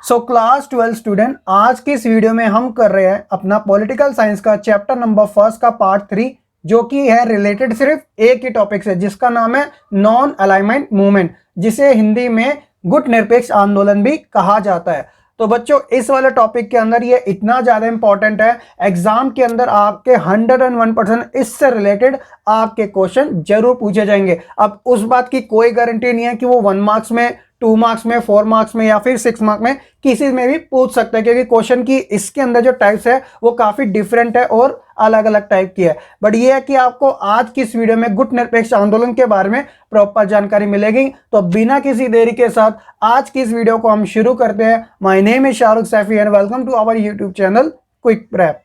So class 12 student, आज की इस वीडियो में हम कर रहे हैं अपना पॉलिटिकल साइंस का चैप्टर नंबर 1 का पार्ट 3, जो कि है रिलेटेड सिर्फ एक ही टॉपिक से, जिसका नाम है नॉन अलाइनमेंट मूवमेंट, जिसे हिंदी में गुट निरपेक्ष आंदोलन भी कहा जाता है। तो बच्चों, इस वाले टॉपिक के अंदर ये इतना ज़्यादा इंपॉर्टेंट है, एग्जाम के अंदर आपके 101% इससे रिलेटेड आपके क्वेश्चन जरूर पूछे जाएंगे। अब उस बात की कोई गारंटी नहीं है कि वो 1 मार्क्स में, 2 मार्क्स में, 4 मार्क्स में या फिर 6 मार्क्स में किसी में भी पूछ सकते हैं, क्योंकि क्वेश्चन की इसके अंदर जो टाइप्स है वो काफी डिफरेंट है और अलग अलग टाइप की है। बट ये है कि आपको आज की इस वीडियो में गुट निरपेक्ष आंदोलन के बारे में प्रॉपर जानकारी मिलेगी। तो बिना किसी देरी के साथ आज की इस वीडियो को हम शुरू करते हैं। My name is Shahrukh Saifi and welcome to our YouTube channel Quick Prep.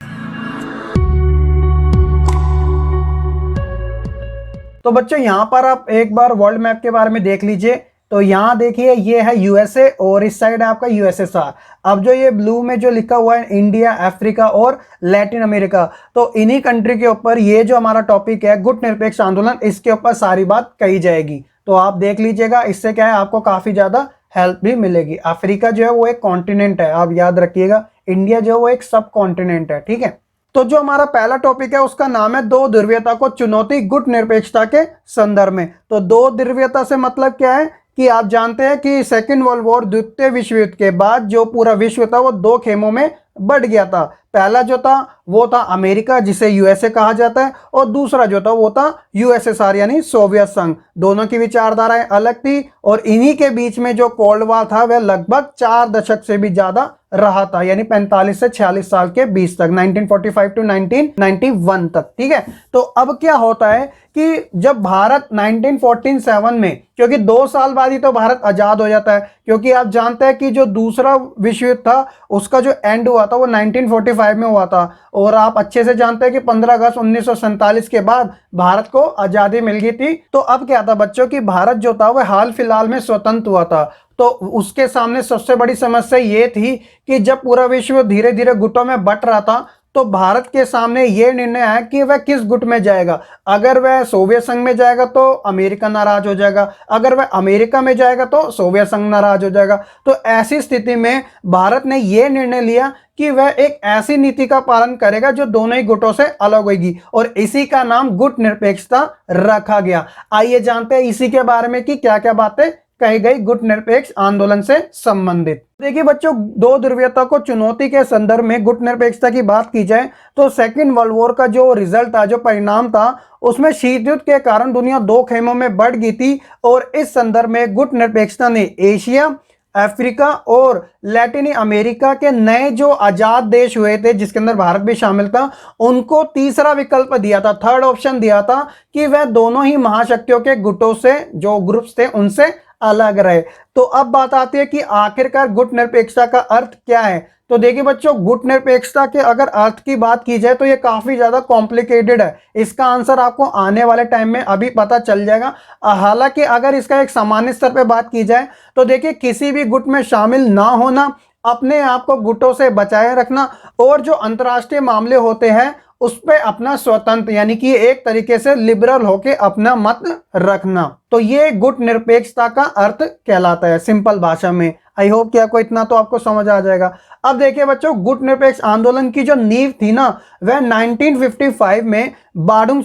तो बच्चों, यहां पर आप एक बार वर्ल्ड मैप के बारे में देख लीजिए। तो यहाँ देखिए, ये है यूएसए और इस साइड है आपका यूएसएसआर। अब जो ये ब्लू में जो लिखा हुआ है इंडिया, अफ्रीका और लैटिन अमेरिका, तो इन्हीं कंट्री के ऊपर ये जो हमारा टॉपिक है गुट निरपेक्ष आंदोलन, इसके ऊपर सारी बात कही जाएगी। तो आप देख लीजिएगा, इससे क्या है आपको काफी ज्यादा हेल्प भी मिलेगी। अफ्रीका जो है वो एक कॉन्टिनेंट है, आप याद रखिएगा। इंडिया जो है वो एक सब कॉन्टिनेंट है, ठीक है। तो जो हमारा पहला टॉपिक है उसका नाम है दो ध्रुवीयता को चुनौती गुट निरपेक्षता के संदर्भ में। तो दो ध्रुवीयता से मतलब क्या है कि आप जानते हैं कि सेकेंड वर्ल्ड वॉर, द्वितीय विश्व युद्ध के बाद जो पूरा विश्व था वो दो खेमों में बढ़ गया था। पहला जो था वो था अमेरिका, जिसे यूएसए कहा जाता है, और दूसरा जो था वो था यूएसएसआर यानी सोवियत संघ। दोनों की विचारधाराएं अलग थी और इन्हीं के बीच में जो कोल्ड वॉर था वह लगभग 4 दशक से भी ज्यादा रहा था, यानी 45 से 46 साल के बीच तक, 1945 टू 1991 तक, ठीक है। तो अब क्या होता है कि जब भारत 1947 में, क्योंकि 2 साल बाद ही तो भारत आजाद हो जाता है, क्योंकि आप जानते हैं कि जो दूसरा विश्व युद्ध था उसका जो एंड हुआ था वो 1945 में हुआ था, और आप अच्छे से जानते हैं कि 15 अगस्त 1947 के बाद भारत को आजादी मिल गई थी। तो अब क्या था बच्चों की, भारत जो था वह हाल फिलहाल में स्वतंत्र हुआ था। तो उसके सामने सबसे बड़ी समस्या ये थी कि जब पूरा विश्व धीरे धीरे गुटों में बंट रहा था, तो भारत के सामने यह निर्णय आया कि वह किस गुट में जाएगा। अगर वह सोवियत संघ में जाएगा तो अमेरिका नाराज हो जाएगा, अगर वह अमेरिका में जाएगा तो सोवियत संघ नाराज हो जाएगा। तो ऐसी स्थिति में भारत ने यह निर्णय लिया कि वह एक ऐसी नीति का पालन करेगा जो दोनों ही गुटों से अलग होगी, और इसी का नाम गुट निरपेक्षता रखा गया। आइए जानते हैं इसी के बारे में कि क्या क्या बातें कही गई गुट निरपेक्ष आंदोलन से संबंधित। देखिए बच्चों, दो ध्रुवीयता को चुनौती के संदर्भ में गुट निरपेक्षता की बात की जाए तो सेकेंड वर्ल्ड वॉर का जो रिजल्ट था, जो परिणाम था, उसमें शीत युद्ध के कारण दुनिया 2 खेमों में बढ़ गई थी, और इस संदर्भ में गुट निरपेक्षता ने एशिया, अफ्रीका और लैटिन अमेरिका के नए जो आजाद देश हुए थे, जिसके अंदर भारत भी शामिल था, उनको तीसरा विकल्प दिया था, थर्ड ऑप्शन दिया था कि वह दोनों ही महाशक्तियों के गुटों से, जो ग्रुप्स थे, उनसे अलग रहे। तो अब बात आती है कि आखिरकार गुट निरपेक्षता का अर्थ क्या है। तो देखिए बच्चों, गुट निरपेक्षता के अगर अर्थ की बात की जाए तो ये काफी ज्यादा कॉम्प्लिकेटेड है। इसका आंसर आपको आने वाले टाइम में अभी पता चल जाएगा। हालांकि अगर इसका एक सामान्य स्तर पे बात की जाए तो देखिए, किसी भी गुट में शामिल ना होना, अपने आप को गुटों से बचाए रखना, और जो अंतर्राष्ट्रीय मामले होते हैं उस पर अपना स्वतंत्र, यानी कि एक तरीके से लिबरल होके अपना मत रखना, तो ये गुट निरपेक्षता का अर्थ कहलाता है सिंपल भाषा में। आई होप कि आपको इतना तो आपको समझ आ जाएगा। अब देखिए बच्चों, गुट निरपेक्ष आंदोलन की जो नींव थी ना, वह 1955 में बाडुंग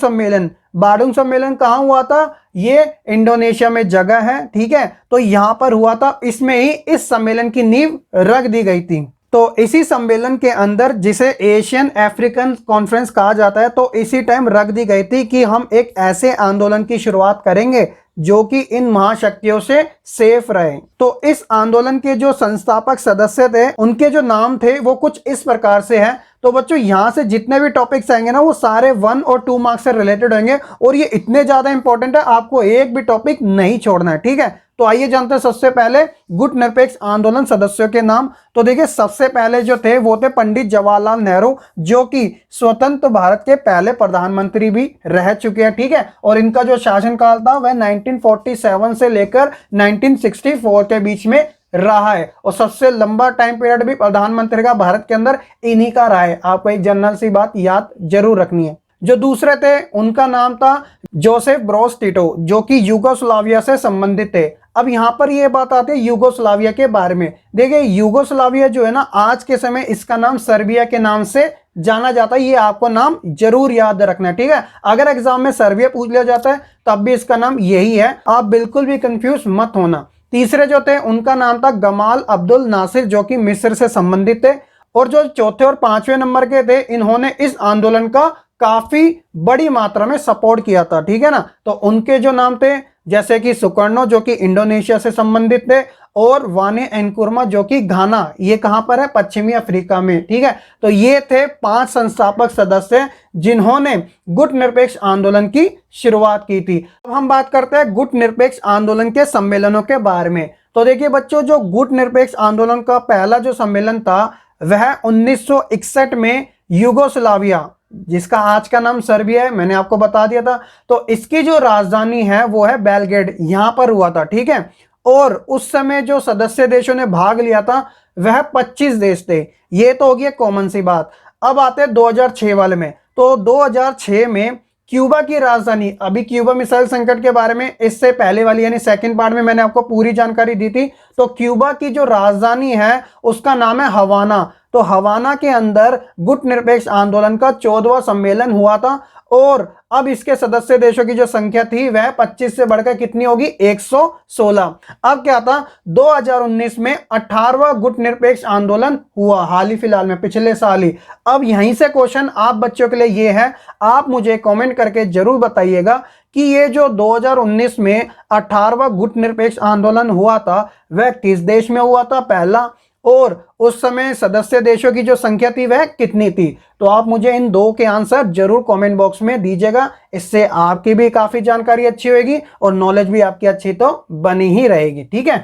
सम्मेलन कहाँ हुआ था? ये इंडोनेशिया में जगह है, ठीक है। तो यहां पर हुआ था, इसमें ही इस सम्मेलन की नींव रख दी गई थी। तो इसी सम्मेलन के अंदर, जिसे एशियन अफ्रीकन कॉन्फ्रेंस कहा जाता है, तो इसी टाइम रख दी गई थी कि हम एक ऐसे आंदोलन की शुरुआत करेंगे जो कि इन महाशक्तियों से सेफ रहे। तो इस आंदोलन के जो संस्थापक सदस्य थे, उनके जो नाम थे वो कुछ इस प्रकार से हैं। तो बच्चों, यहां से जितने भी टॉपिक्स आएंगे ना, वो सारे 1 और 2 मार्क्स से रिलेटेड होंगे, और ये इतने ज्यादा इंपॉर्टेंट है, आपको एक भी टॉपिक नहीं छोड़ना है, ठीक है। तो आइए जानते हैं सबसे पहले गुट निरपेक्ष आंदोलन सदस्यों के नाम। तो देखिए, सबसे पहले जो थे वो थे पंडित जवाहरलाल नेहरू, जो कि स्वतंत्र भारत के पहले प्रधानमंत्री भी रह चुके हैं, ठीक है। और इनका जो शासनकाल था वह 1947 से लेकर 1964 के बीच में रहा है, और सबसे लंबा टाइम पीरियड भी प्रधानमंत्री का भारत के अंदर इन्हीं का रहा है। आपको एक जनरल सी बात याद जरूर रखनी है। जो दूसरे थे उनका नाम था जोसेफ ब्रोज टिटो, जो कि यूगोस्लाविया से संबंधित थे। अब यहाँ पर ये बात आती है यूगोस्लाविया के बारे में। देखिए यूगोस्लाविया जो है ना, आज के समय इसका नाम सर्बिया के नाम से जाना जाता है। ये आपको नाम जरूर याद रखना है, ठीक है। अगर एग्जाम में सर्बिया पूछ लिया जाता है तब भी इसका नाम यही है, आप बिल्कुल भी कंफ्यूज मत होना। तीसरे जो थे उनका नाम था गमाल अब्दुल नासिर, जो कि मिस्र से संबंधित थे। और जो चौथे और पांचवें नंबर के थे, इन्होंने इस आंदोलन का काफी बड़ी मात्रा में सपोर्ट किया था, ठीक है ना। तो उनके जो नाम थे जैसे कि सुकर्णो जो कि इंडोनेशिया से संबंधित थे, और वाने एनकुरमा जो कि घाना, ये कहां पर है, पश्चिमी अफ्रीका में, ठीक है। तो ये थे 5 संस्थापक सदस्य जिन्होंने गुट निरपेक्ष आंदोलन की शुरुआत की थी। अब हम बात करते हैं गुट निरपेक्ष आंदोलन के सम्मेलनों के बारे में। तो देखिए बच्चों, जो गुट निरपेक्ष आंदोलन का पहला जो सम्मेलन था वह 1961 में यूगोस्लाविया, जिसका आज का नाम सर्बिया है, मैंने आपको बता दिया था। तो इसकी जो राजधानी है वो है बेलग्रेड, यहां पर हुआ था, ठीक है। और उस समय जो सदस्य देशों ने भाग लिया था वह 25 देश थे। ये तो होगी कॉमन सी बात। अब आते हैं 2006 वाले में। तो 2006 में क्यूबा की राजधानी, अभी क्यूबा मिसाइल संकट के बारे में इससे पहले वाली यानी सेकंड पार्ट में मैंने आपको पूरी जानकारी दी थी। तो क्यूबा की जो राजधानी है उसका नाम है हवाना। तो हवाना के अंदर गुट निरपेक्ष आंदोलन का 14वां सम्मेलन हुआ था। और अब इसके सदस्य देशों की जो संख्या थी वह 25 से बढ़कर कितनी होगी, 116। अब क्या था, 2019 में 18वां गुट निरपेक्ष आंदोलन हुआ, हाल ही फिलहाल में, पिछले साल ही। अब यहीं से क्वेश्चन आप बच्चों के लिए ये है, आप मुझे कमेंट करके जरूर बताइएगा कि ये जो 2019 में 18वां गुट निरपेक्ष आंदोलन हुआ था वह किस देश में हुआ था, पहला, और उस समय सदस्य देशों की जो संख्या थी वह कितनी थी। तो आप मुझे इन दो के आंसर जरूर कमेंट बॉक्स में दीजिएगा। इससे आपकी भी काफी जानकारी अच्छी होगी और नॉलेज भी आपकी अच्छी तो बनी ही रहेगी, ठीक है।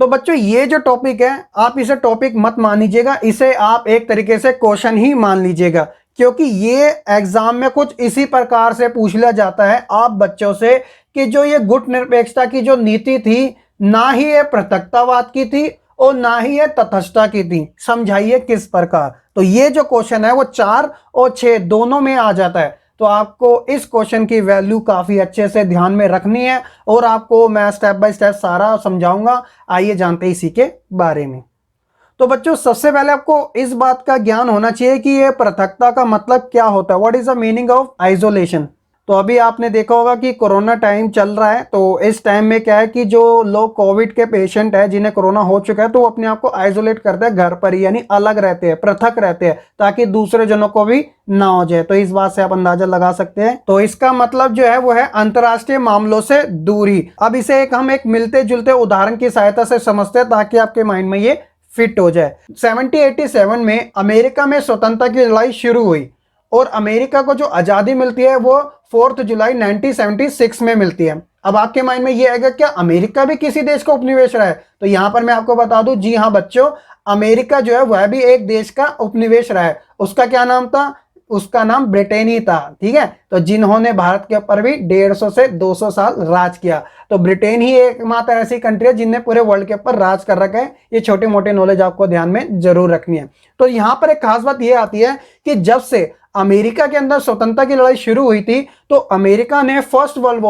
तो बच्चों, ये जो टॉपिक है आप इसे टॉपिक मत मान लीजिएगा, इसे आप एक तरीके से क्वेश्चन ही मान लीजिएगा, क्योंकि ये एग्जाम में कुछ इसी प्रकार से पूछ लिया जाता है आप बच्चों से कि जो ये गुट निरपेक्षता की जो नीति थी, ना ही ये पृथकतावाद की थी और ना ही ये तटस्थता की थी, समझाइए किस प्रकार। तो ये जो क्वेश्चन है वो 4 और 6 दोनों में आ जाता है। तो आपको इस क्वेश्चन की वैल्यू काफी अच्छे से ध्यान में रखनी है और आपको मैं स्टेप बाय स्टेप सारा समझाऊंगा। आइए जानते हैं इसी के बारे में। तो बच्चों, सबसे पहले आपको इस बात का ज्ञान होना चाहिए कि ये पृथकता का मतलब क्या होता है, what is the meaning of isolation. तो अभी आपने देखा होगा कि कोरोना टाइम चल रहा है। तो इस टाइम में क्या है कि जो लोग कोविड के पेशेंट है, जिन्हें कोरोना हो चुका है, तो वो अपने आप को आइसोलेट करते हैं घर पर ही, यानी अलग रहते हैं, पृथक रहते हैं, ताकि दूसरे जनों को भी ना हो जाए। तो इस बात से आप अंदाजा लगा सकते हैं। तो इसका मतलब जो है वो है अंतर्राष्ट्रीय मामलों से दूरी। अब इसे हम एक मिलते जुलते उदाहरण की सहायता से समझते हैं ताकि आपके माइंड में ये फिट हो जाए। 1787 में अमेरिका में स्वतंत्रता की लड़ाई शुरू हुई और अमेरिका को जो आजादी मिलती है वो 4 जुलाई 1976 में मिलती है। अब आपके माइंड में ये आएगा, क्या अमेरिका भी किसी देश का उपनिवेश रहा है? तो यहां पर मैं आपको बता दूं, जी हां बच्चों, अमेरिका जो है वह भी एक देश का उपनिवेश रहा है। उसका क्या नाम था? उसका नाम ब्रिटेन ही था, ठीक है। तो जिन्होंने भारत के ऊपर भी 150 से 200 साल राज किया। तो ब्रिटेन ही एकमात्र ऐसी कंट्री है जिनने पूरे वर्ल्ड के ऊपर राज कर रखा है। ये छोटे मोटे नॉलेज आपको ध्यान में जरूर रखनी है। तो यहां पर एक खास बात यह आती है कि जब से अमेरिका के अंदर स्वतंत्रता की लड़ाई शुरू हुई थी तो अमेरिका ने फर्स्ट वर्ल्ड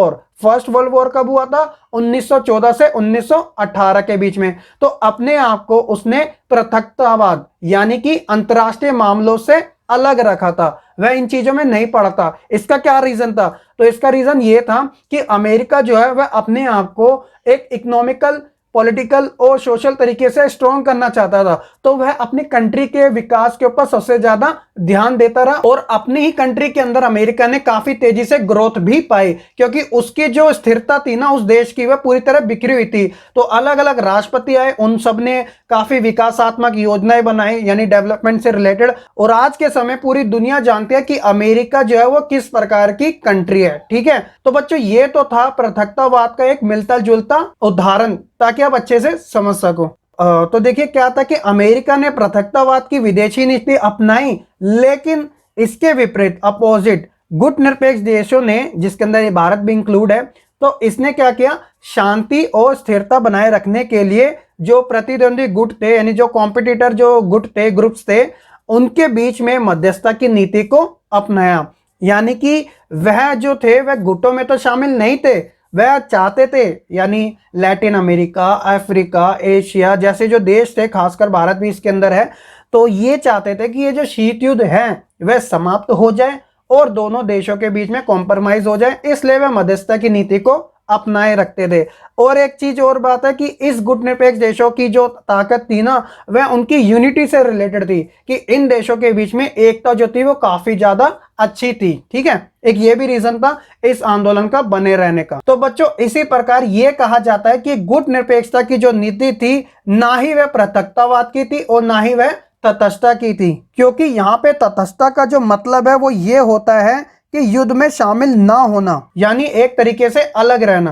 वॉर कब हुआ था? 1914 से 1918 के बीच में। तो अपने आप को उसने पृथकतावाद यानी कि अंतर्राष्ट्रीय मामलों से अलग रखा था, वह इन चीजों में नहीं पड़ा था। इसका क्या रीजन था? तो इसका रीजन ये था कि अमेरिका जो है वह अपने आप को एक इकोनॉमिकल, पॉलिटिकल और सोशल तरीके से स्ट्रॉन्ग करना चाहता था। तो वह अपनी कंट्री के विकास के ऊपर सबसे ज्यादा ध्यान देता रहा और अपनी ही कंट्री के अंदर अमेरिका ने काफी तेजी से ग्रोथ भी पाई, क्योंकि उसकी जो स्थिरता थी ना उस देश की, वह पूरी तरह बिखरी हुई थी। तो अलग अलग राष्ट्रपति आए, उन सब ने काफी विकासात्मक योजनाएं बनाई, यानी डेवलपमेंट से रिलेटेड। और आज के समय पूरी दुनिया जानती है कि अमेरिका जो है वो किस प्रकार की कंट्री है, ठीक है। तो बच्चों, ये तो था पृथकतावाद का एक मिलता जुलता उदाहरण, ताकि आप अच्छे से समझ सको। तो देखिए क्या था कि अमेरिका ने पृथकतावाद की विदेशी नीति अपनाई, लेकिन इसके विपरीत अपोजिट गुट निरपेक्ष देशों ने, जिसके अंदर ये भारत भी इंक्लूड है, तो इसने क्या किया, शांति और स्थिरता बनाए रखने के लिए जो प्रतिद्वंदी गुट थे, यानी जो कॉम्पिटिटर जो गुट थे, ग्रुप्स थे, उनके बीच में मध्यस्थता की नीति को अपनाया। यानी कि वह जो थे वह गुटों में तो शामिल नहीं थे, वह चाहते थे, यानी लैटिन अमेरिका, अफ्रीका, एशिया जैसे जो देश थे, खासकर भारत भी इसके अंदर है, तो ये चाहते थे कि ये जो शीत युद्ध है वह समाप्त हो जाए और दोनों देशों के बीच में कॉम्प्रोमाइज हो जाए, इसलिए वह मध्यस्थता की नीति को अपनाए रखते थे। और एक चीज और बात है कि इस गुटनिरपेक्ष देशों की जो ताकत थी ना, वह उनकी यूनिटी से रिलेटेड थी, कि इन देशों के बीच में एकता जो थी वो काफी ज्यादा अच्छी थी। ठीक है, एक ये भी रीजन था इस आंदोलन का बने रहने का। तो बच्चों इसी प्रकार ये कहा जाता है कि गुटनिरपेक्षता की जो नीति थी, ना ही वह पृथकतावाद की थी और ना ही वह तटस्थता की थी, क्योंकि यहाँ पे तटस्थता का जो मतलब है वो ये होता है कि युद्ध में शामिल ना होना, यानी एक तरीके से अलग रहना।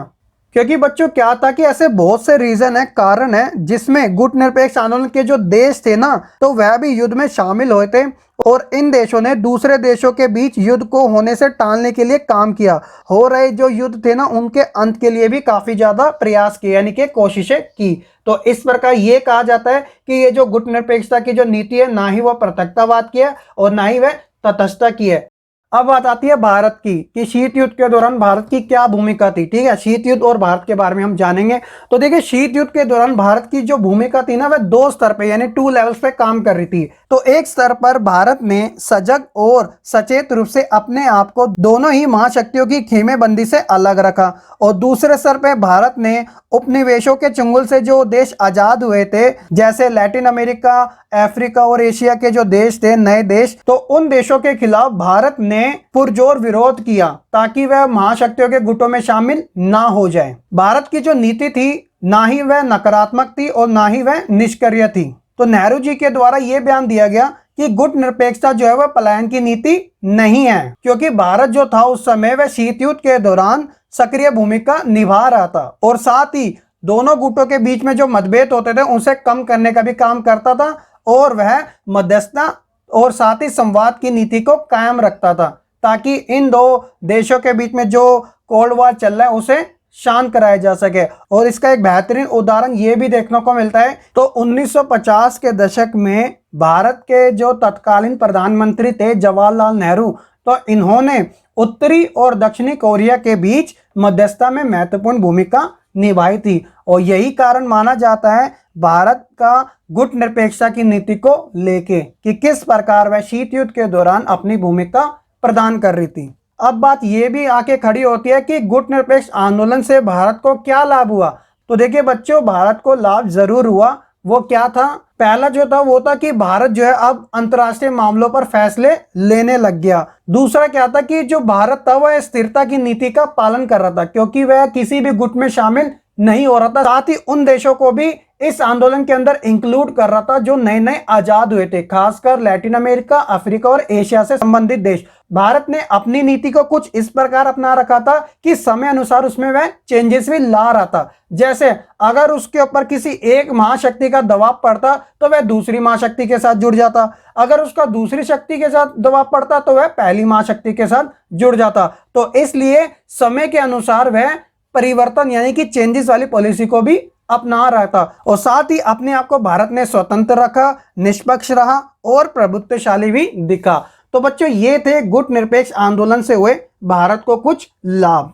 क्योंकि बच्चों क्या था कि ऐसे बहुत से रीजन है, कारण है, जिसमें गुटनिरपेक्ष आंदोलन के जो देश थे ना, तो वह भी युद्ध में शामिल हुए थे और इन देशों ने दूसरे देशों के बीच युद्ध को होने से टालने के लिए काम किया। हो रहे जो युद्ध थे ना, उनके अंत के लिए भी काफी ज्यादा प्रयास किए, यानी कि कोशिशें की। तो इस प्रकार ये कहा जाता है कि ये जो गुटनिरपेक्षता की जो नीति है, ना ही वह पृथकतावाद की है और ना ही वह तटस्थता की है। अब बात आती है भारत की, कि शीत युद्ध के दौरान भारत की क्या भूमिका थी। ठीक है, शीत युद्ध और भारत के बारे में हम जानेंगे। तो देखिए, शीत युद्ध के दौरान भारत की जो भूमिका थी ना, वह दो स्तर पे यानी 2 लेवल्स पे काम कर रही थी। तो एक स्तर पर भारत ने सजग और सचेत रूप से अपने आप को दोनों ही महाशक्तियों की खेमेबंदी से अलग रखा, और दूसरे स्तर पे भारत ने उपनिवेशों के चंगुल से जो देश आजाद हुए थे, जैसे लैटिन अमेरिका, अफ्रीका और एशिया के जो देश थे, नए देश, तो उन देशों के खिलाफ भारत ने पुरजोर विरोध किया, ताकि वह महाशक्तियों के गुटों में शामिल ना हो जाए। भारत की जो नीति थी, ना ही वह नकारात्मक थी और ना ही वह निष्क्रिय थी। तो नेहरू जी के द्वारा यह बयान दिया गया कि गुटनिरपेक्षता जो है वह पलायन की नीति नहीं है, क्योंकि भारत जो था उस समय वह शीत युद्ध के दौरान सक्रिय भूमिका निभा रहा था, और साथ ही दोनों गुटों के बीच में जो मतभेद होते थे उसे कम करने का भी काम करता था, और वह मध्यस्थता और साथ ही संवाद की नीति को कायम रखता था, ताकि इन दो देशों के बीच में जो कोल्ड वॉर चल रहा है उसे शांत कराया जा सके। और इसका एक बेहतरीन उदाहरण ये भी देखने को मिलता है। तो 1950 के दशक में भारत के जो तत्कालीन प्रधानमंत्री थे जवाहरलाल नेहरू, तो इन्होंने उत्तरी और दक्षिणी कोरिया के बीच मध्यस्थता में महत्वपूर्ण भूमिका निभाई थी, और यही कारण माना जाता है भारत का गुटनिरपेक्षता की नीति को लेके, कि किस प्रकार वह शीत युद्ध के दौरान अपनी भूमिका प्रदान कर रही थी। अब बात यह भी आके खड़ी होती है कि गुटनिरपेक्ष आंदोलन से भारत को क्या लाभ हुआ। तो देखिए बच्चों, भारत को लाभ जरूर हुआ। वो क्या था? पहला जो था वो था कि भारत जो है अब अंतर्राष्ट्रीय मामलों पर फैसले लेने लग गया। दूसरा क्या था कि जो भारत था वह स्थिरता की नीति का पालन कर रहा था, क्योंकि वह किसी भी गुट में शामिल नहीं हो रहा था। साथ ही उन देशों को भी इस आंदोलन के अंदर इंक्लूड कर रहा था जो नए नए आजाद हुए थे, खासकर लैटिन अमेरिका, अफ्रीका और एशिया से संबंधित देश। भारत ने अपनी नीति को कुछ इस प्रकार अपना रखा था कि समय अनुसार उसमें वह चेंजेस भी ला रहा था। जैसे अगर उसके ऊपर किसी एक महाशक्ति का दबाव पड़ता तो वह दूसरी महाशक्ति के साथ जुड़ जाता, अगर उसका दूसरी शक्ति के साथ दबाव पड़ता तो वह पहली महाशक्ति के साथ जुड़ जाता। तो इसलिए समय के अनुसार वह परिवर्तन यानी कि चेंजेस वाली पॉलिसी को भी अपना रहा था, और साथ ही अपने आप को भारत ने स्वतंत्र रखा, निष्पक्ष रहा और प्रभुत्वशाली भी दिखा। तो बच्चों, ये थे गुटनिरपेक्ष आंदोलन से हुए भारत को कुछ लाभ।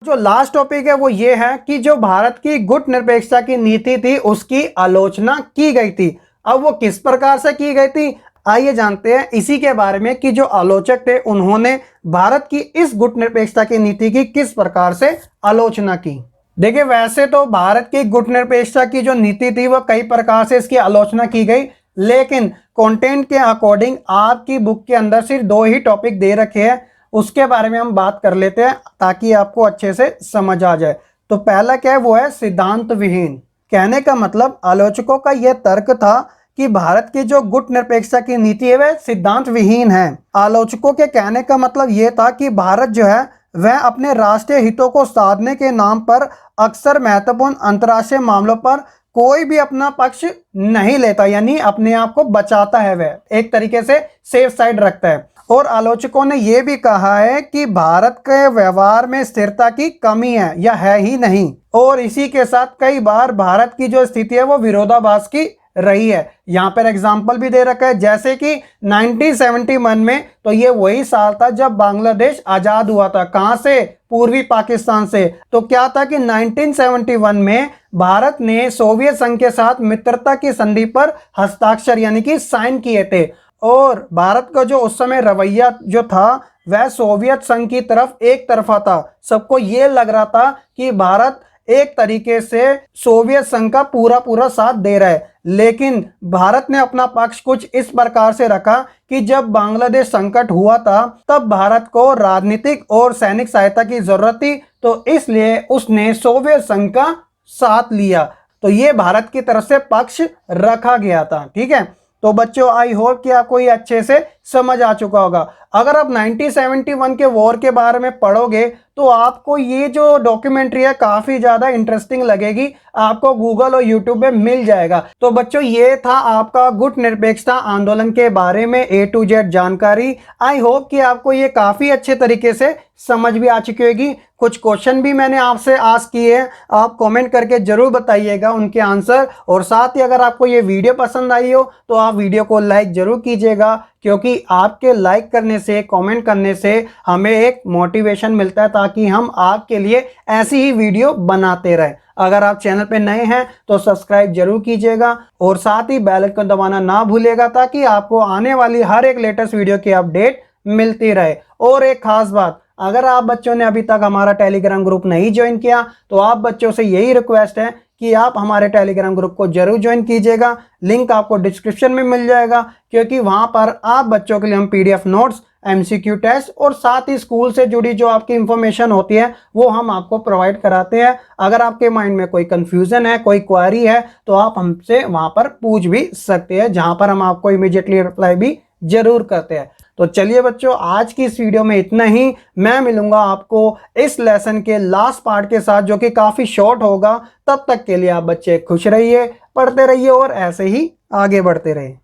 जो लास्ट टॉपिक है वो ये है कि जो भारत की गुटनिरपेक्षता की नीति थी उसकी आलोचना की गई थी। अब वो किस प्रकार से की गई थी, आइए जानते हैं इसी के बारे में कि जो आलोचक थे उन्होंने भारत की इस गुटनिरपेक्षता की नीति की किस प्रकार से आलोचना की। देखिए, वैसे तो भारत की गुटनिरपेक्षता की जो नीति थी वह कई प्रकार से इसकी आलोचना की गई, लेकिन कंटेंट के अकॉर्डिंग आपकी बुक के अंदर सिर्फ 2 ही टॉपिक दे रखे हैं, उसके बारे में हम बात कर लेते हैं ताकि आपको अच्छे से समझ आ जाए। तो पहला क्या है, वो है सिद्धांत विहीन। कहने का मतलब आलोचकों का यह तर्क था कि भारत की जो गुटनिरपेक्षता की नीति है वह सिद्धांत विहीन है। आलोचकों के कहने का मतलब यह था कि भारत जो है वह अपने राष्ट्रीय हितों को साधने के नाम पर अक्सर महत्वपूर्ण अंतर्राष्ट्रीय मामलों पर कोई भी अपना पक्ष नहीं लेता, यानी अपने आप को बचाता है, वह एक तरीके से सेफ साइड रखता है। और आलोचकों ने यह भी कहा है कि भारत के व्यवहार में स्थिरता की कमी है या है ही नहीं, और इसी के साथ कई बार भारत की जो स्थिति है वो विरोधाभास की रही है। यहाँ पर एग्जाम्पल भी दे रखा है, जैसे कि 1971 में, तो ये वही साल था जब बांग्लादेश आजाद हुआ था। कहां से? पूर्वी पाकिस्तान से। तो क्या था कि 1971 में भारत ने सोवियत संघ के साथ मित्रता की संधि पर हस्ताक्षर यानी कि साइन किए थे। और भारत का जो उस समय रवैया जो था वह सोवियत संघ की तरफ एक तरफा था। सबको ये लग रहा था कि भारत एक तरीके से सोवियत संघ का पूरा पूरा साथ दे रहा है, लेकिन भारत ने अपना पक्ष कुछ इस प्रकार से रखा कि जब बांग्लादेश संकट हुआ था तब भारत को राजनीतिक और सैनिक सहायता की जरूरत थी, तो इसलिए उसने सोवियत संघ का साथ लिया। तो ये भारत की तरफ से पक्ष रखा गया था। ठीक है, तो बच्चों आई होप कि आपको ये अच्छे से समझ आ चुका होगा। अगर आप 1971 के वॉर के बारे में पढ़ोगे तो आपको ये जो डॉक्यूमेंट्री है काफी ज्यादा इंटरेस्टिंग लगेगी, आपको गूगल और यूट्यूब पे मिल जाएगा। तो बच्चों ये था आपका गुट निरपेक्षता आंदोलन के बारे में A to Z जानकारी। आई होप कि आपको ये काफी अच्छे तरीके से समझ भी आ चुकी होगी। कुछ क्वेश्चन भी मैंने आपसे आस्क किए हैं, आप कमेंट करके जरूर बताइएगा उनके आंसर। और साथ ही अगर आपको ये वीडियो पसंद आई हो तो आप वीडियो को लाइक जरूर कीजिएगा, क्योंकि आपके लाइक करने से, कमेंट करने से हमें एक मोटिवेशन मिलता है ताकि हम आपके लिए ऐसी ही वीडियो बनाते रहें। अगर आप चैनल पे नए हैं तो सब्सक्राइब जरूर कीजिएगा और साथ ही बेल आइकन दबाना ना भूलिएगा ताकि आपको आने वाली हर एक लेटेस्ट वीडियो की अपडेट मिलती रहे। और एक खास बात, अगर आप बच्चों ने अभी तक हमारा टेलीग्राम ग्रुप नहीं ज्वाइन किया तो आप बच्चों से यही रिक्वेस्ट है कि आप हमारे टेलीग्राम ग्रुप को जरूर ज्वाइन कीजिएगा। लिंक आपको डिस्क्रिप्शन में मिल जाएगा, क्योंकि वहां पर आप बच्चों के लिए हम PDF नोट्स, MCQ टेस्ट और साथ ही स्कूल से जुड़ी जो आपकी इंफॉर्मेशन होती है वो हम आपको प्रोवाइड कराते हैं। अगर आपके माइंड में कोई कंफ्यूजन है, कोई क्वेरी है, तो आप हमसे वहां पर पूछ भी सकते हैं, जहां पर हम आपको इमीडिएटली रिप्लाई भी जरूर करते हैं। तो चलिए बच्चों, आज की इस वीडियो में इतना ही। मैं मिलूंगा आपको इस लेसन के लास्ट पार्ट के साथ, जो कि काफी शॉर्ट होगा। तब तक के लिए आप बच्चे खुश रहिए, पढ़ते रहिए और ऐसे ही आगे बढ़ते रहिए।